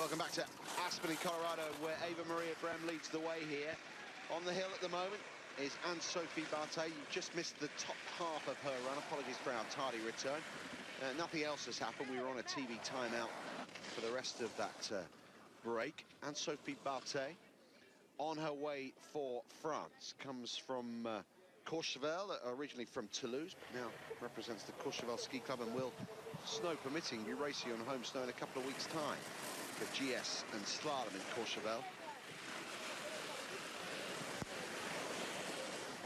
Welcome back to Aspen in Colorado, where Ava Maria Brem leads the way here. On the hill at the moment is Anne-Sophie Barthé. You just missed the top half of her run. Apologies for our tardy return. Nothing else has happened. We were on a TV timeout for the rest of that break. Anne-Sophie Barthé on her way for France. Comes from Courchevel, originally from Toulouse, but now represents the Courchevel Ski Club and will, snow permitting, be racing on home snow in a couple of weeks' time for GS and slalom in Courchevel.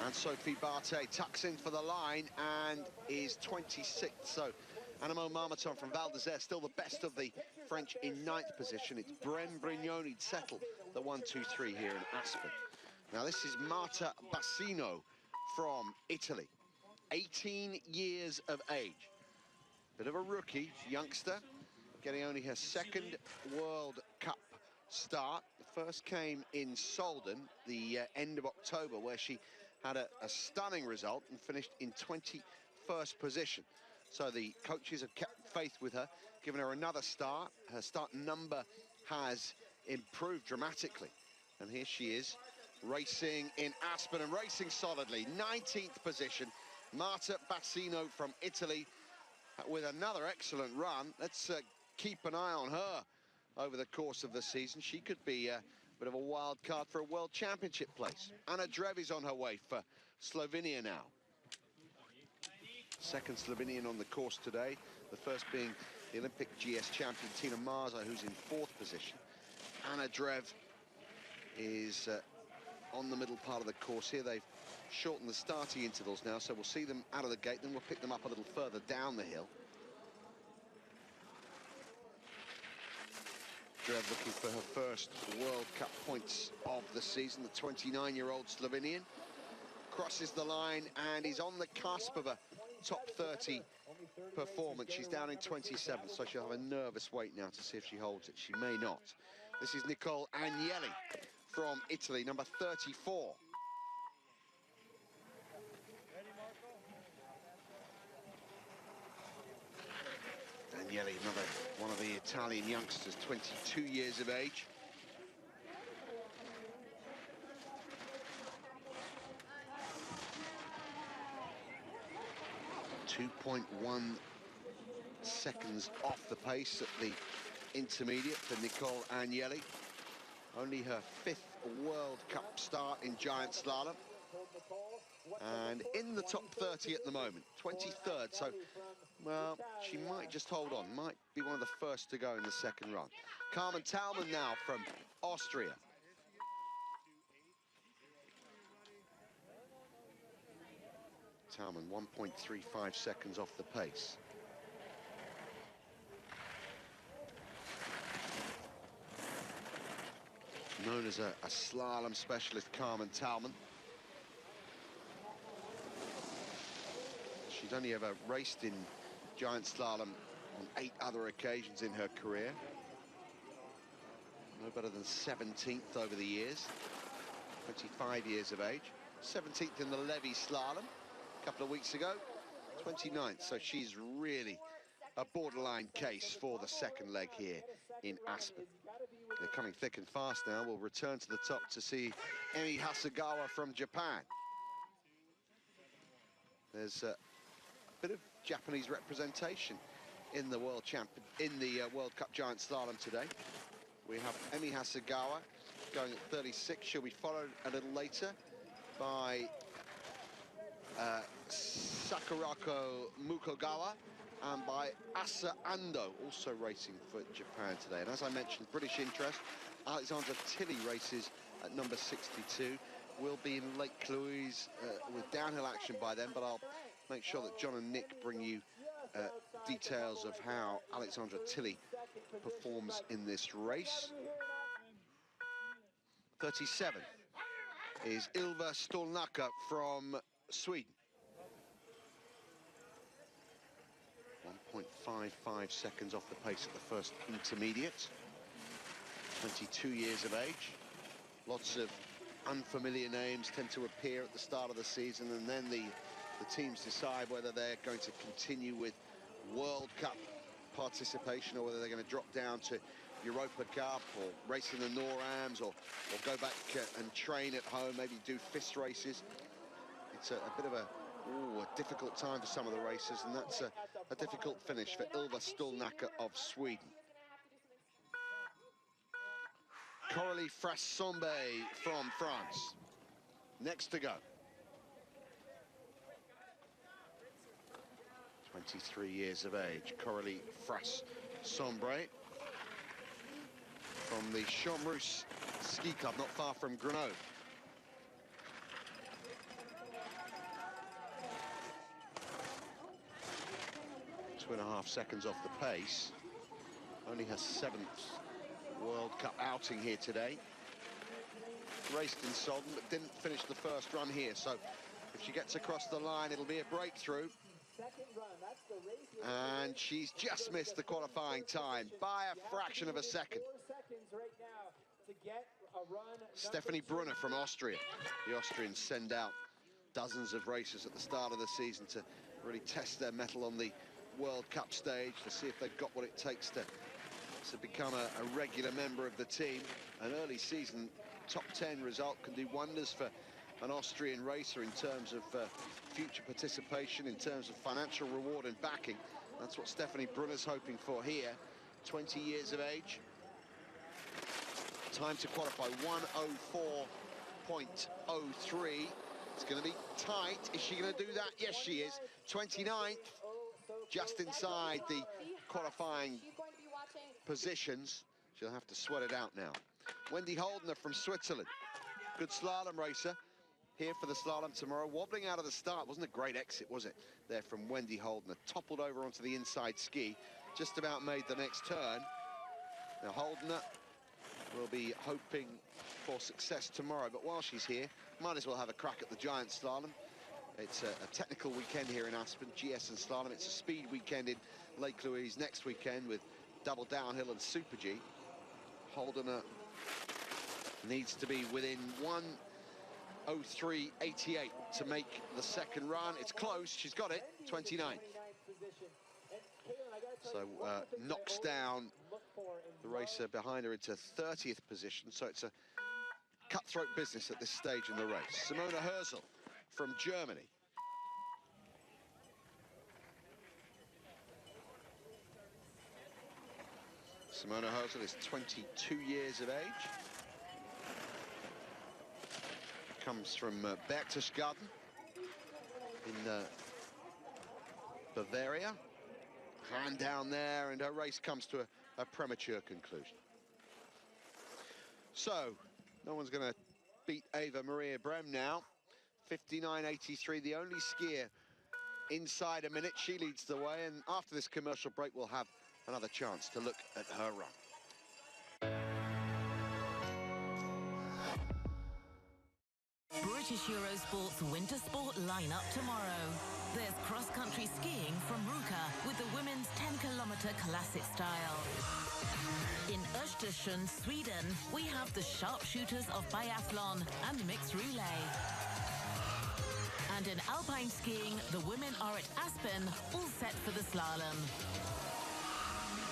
And Sophie Barthé tucks in for the line and is 26th. So Animo Marmoton from Val d'Isère, still the best of the French in 9th position. It's Brem Brignoni settle the 1-2-3 here in Aspen. Now this is Marta Bassino from Italy, 18 years of age. Bit of a rookie, youngster, getting only her second World Cup start. The first came in Solden, the end of October, where she had a stunning result and finished in 21st position. So the coaches have kept faith with her, given her another start. Her start number has improved dramatically. And here she is, racing in Aspen and racing solidly. 19th position, Marta Bassino from Italy with another excellent run. Let's keep an eye on her over the course of the season. She could be a bit of a wild card for a World Championship place. Anna Drev is on her way for Slovenia now. Second Slovenian on the course today. The first being the Olympic GS champion Tina Maza, who's in 4th position. Anna Drev is on the middle part of the course here. They've shortened the starting intervals now, so we'll see them out of the gate, then we'll pick them up a little further down the hill. Drev looking for her first World Cup points of the season. The 29-year-old Slovenian crosses the line and is on the cusp of a top 30 performance. She's down in 27th, so she'll have a nervous wait now to see if she holds it. She may not. This is Nicole Agnelli from Italy, number 34. Agnelli, another one of the Italian youngsters, 22 years of age. .1 seconds off the pace at the intermediate for Nicole Agnelli. Only her 5th World Cup start in giant slalom. And in the top 30 at the moment, 23rd, so, well, she might just hold on, might be one of the first to go in the second run. Carmen Thalmann now from Austria. Thalmann, 1.35 seconds off the pace. Known as a slalom specialist, Carmen Thalmann. She's only ever raced in giant slalom on 8 other occasions in her career. No better than 17th over the years. 25 years of age. 17th in the Levy slalom a couple of weeks ago. 29th, so she's really a borderline case for the second leg here in Aspen. They're coming thick and fast now. We'll return to the top to see Emi Hasegawa from Japan. There's a bit of Japanese representation in the World Cup Giant Slalom today. We have Emi Hasegawa going at 36. She'll be followed a little later by Sakurako Mukogawa and by Asa Ando, also racing for Japan today. And as I mentioned, British interest, Alexandra Tilly races at number 62. We'll be in Lake Cloise with downhill action by then, but I'll make sure that John and Nick bring you details of how Alexandra Tilly performs in this race. 37 is Ylva Stolnacka from Sweden. 1.55 seconds off the pace at the first intermediate. 22 years of age. Lots of unfamiliar names tend to appear at the start of the season, and then the teams decide whether they're going to continue with World Cup participation or whether they're going to drop down to Europa Cup or racing the Norams or go back and train at home, maybe do FIS races. It's a bit of a difficult time for some of the racers, and that's a difficult finish for Ylva Stålnacke of Sweden. Coralie Frasson from France, next to go. 23 years of age, Coralie Frasson from the Champs Ski Club, not far from Grenoble. Two and a half seconds off the pace. Only her 7th World Cup outing here today. Raced in Sodden, but didn't finish the first run here. So if she gets across the line, it'll be a breakthrough. And she's just missed the qualifying time by a fraction of a second. Stephanie Brunner from Austria. The Austrians send out dozens of racers at the start of the season to really test their mettle on the World Cup stage, to see if they've got what it takes to become a regular member of the team. An early season top 10 result can do wonders for an Austrian racer in terms of future participation, in terms of financial reward and backing. That's what Stephanie Brunner's hoping for here. 20 years of age. Time to qualify, 1:04.03. It's going to be tight. Is she going to do that? Yes, she is. 29th, just inside the qualifying positions. She'll have to sweat it out now. Wendy Holdener from Switzerland. Good slalom racer here for the slalom tomorrow. Wobbling out of the start. Wasn't a great exit, was it? There from Wendy Holdener. Toppled over onto the inside ski. Just about made the next turn. Now Holdener will be hoping for success tomorrow, but while she's here, might as well have a crack at the giant slalom. It's a technical weekend here in Aspen, GS and slalom. It's a speed weekend in Lake Louise next weekend with double downhill and Super G. Holdener needs to be within 1:03.88 to make the second run. It's close, she's got it, 29th. So knocks down the racer behind her into 30th position, so it's a cutthroat business at this stage in the race. Simona Herzl from Germany. Simona Herzl is 22 years of age. Comes from Berchtesgaden in Bavaria. Hand down there, and her race comes to a premature conclusion. So, no one's going to beat Eva Maria Brem now. 59.83, the only skier inside a minute. She leads the way, and after this commercial break, we'll have another chance to look at her run. British Eurosport's winter sport lineup tomorrow. There's cross-country skiing from Ruka with the women's 10-kilometer classic style. In Östersund, Sweden, we have the sharpshooters of biathlon and mixed relay. And in alpine skiing, the women are at Aspen, all set for the slalom.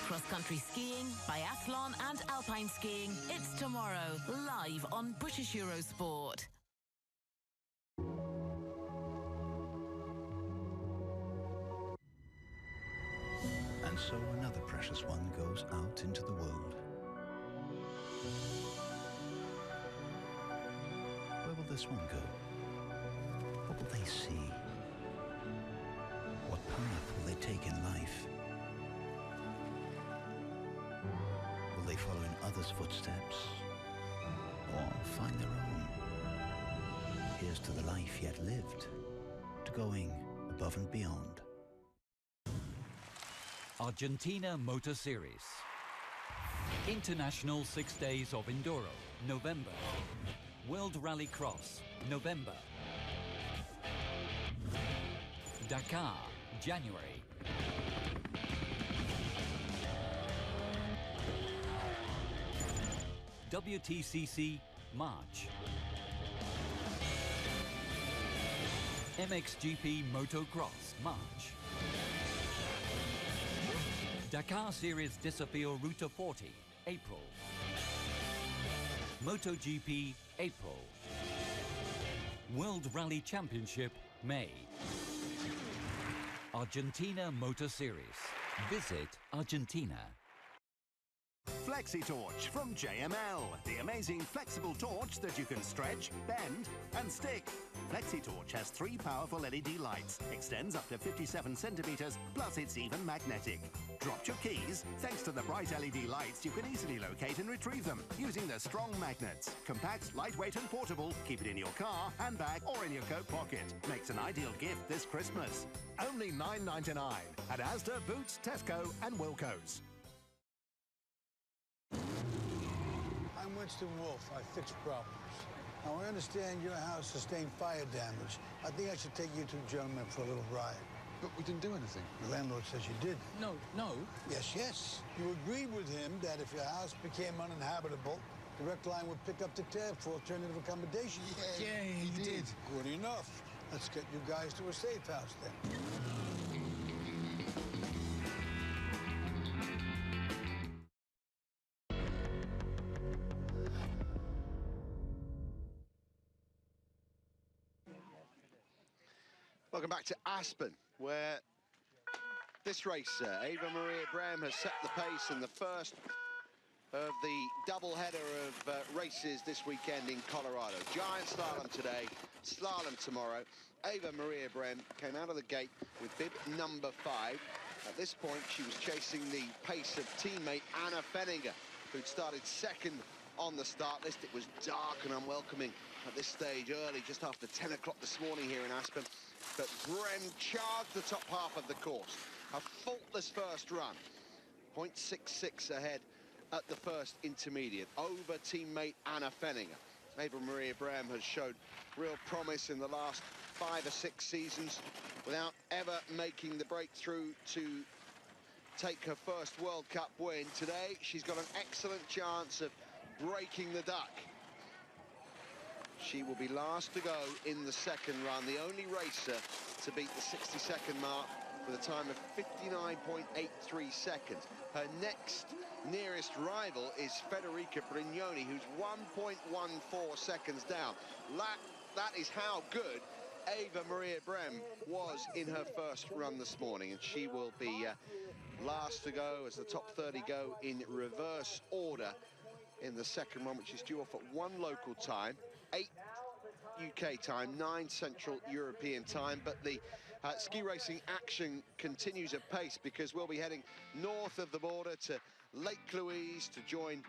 Cross-country skiing, biathlon and alpine skiing, it's tomorrow, live on British Eurosport. And so another precious one goes out into the world. Where will this one go? What will they see? What path will they take in life? Will they follow in others' footsteps? Or find their own? Here's to the life yet lived, to going above and beyond. Argentina Motor Series. International 6 Days of Enduro, November. World Rally Cross, November. Dakar, January. WTCC, March. MXGP Motocross, March. Dakar Series Desafio Ruta 40, April. MotoGP, April. World Rally Championship, May. Argentina Motor Series. Visit Argentina. FlexiTorch from JML, the amazing flexible torch that you can stretch, bend and stick. FlexiTorch has 3 powerful LED lights, extends up to 57 centimeters, plus it's even magnetic. Dropped your keys? Thanks to the bright LED lights, you can easily locate and retrieve them using the strong magnets. Compact, lightweight and portable, keep it in your car, handbag or in your coat pocket. Makes an ideal gift this Christmas. Only $9.99 at Asda, Boots, Tesco and Wilko's. I'm Winston Wolfe. I fix problems. Now, I understand your house sustained fire damage. I think I should take you two gentlemen for a little ride. But we didn't do anything. The landlord says you did. No. Yes, yes. You agreed with him that if your house became uninhabitable, Direct Line would pick up the tab for alternative accommodation. Yeah, he did. Good enough. Let's get you guys to a safe house then. Welcome back to Aspen, where this racer, Ava Maria Brem, has set the pace in the first of the double-header of races this weekend in Colorado. Giant slalom today, slalom tomorrow. Ava Maria Brem came out of the gate with bib number 5. At this point, she was chasing the pace of teammate Anna Fenninger, who'd started second on the start list. It was dark and unwelcoming at this stage early, just after 10 o'clock this morning here in Aspen. But Brem charged the top half of the course. A faultless first run. 0.66 ahead at the first intermediate over teammate Anna Fenninger. Ava Maria Brem has showed real promise in the last 5 or 6 seasons without ever making the breakthrough to take her first World Cup win. Today, she's got an excellent chance of breaking the duck. She will be last to go in the second run, the only racer to beat the 60-second mark with a time of 59.83 seconds. Her next nearest rival is Federica Brignoni, who's 1.14 seconds down. That is how good Ava Maria Brem was in her first run this morning, and she will be last to go as the top 30 go in reverse order in the second run, which is due off at 1 local time, 8 UK time, 9 Central European time. But the ski racing action continues at pace, because we'll be heading north of the border to Lake Louise to join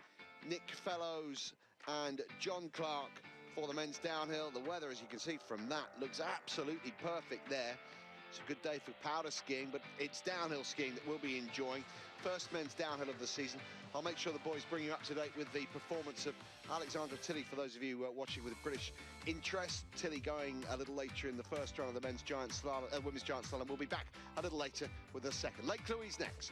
Nick Fellows and John Clark for the men's downhill. The weather, as you can see from that, looks absolutely perfect there. It's a good day for powder skiing, but it's downhill skiing that we'll be enjoying. First men's downhill of the season. I'll make sure the boys bring you up to date with the performance of Alexandra Tilly, for those of you watching with British interest. Tilly going a little later in the first run of the men's giant slalom, women's giant slalom. We'll be back a little later with the second. Lake Louise next.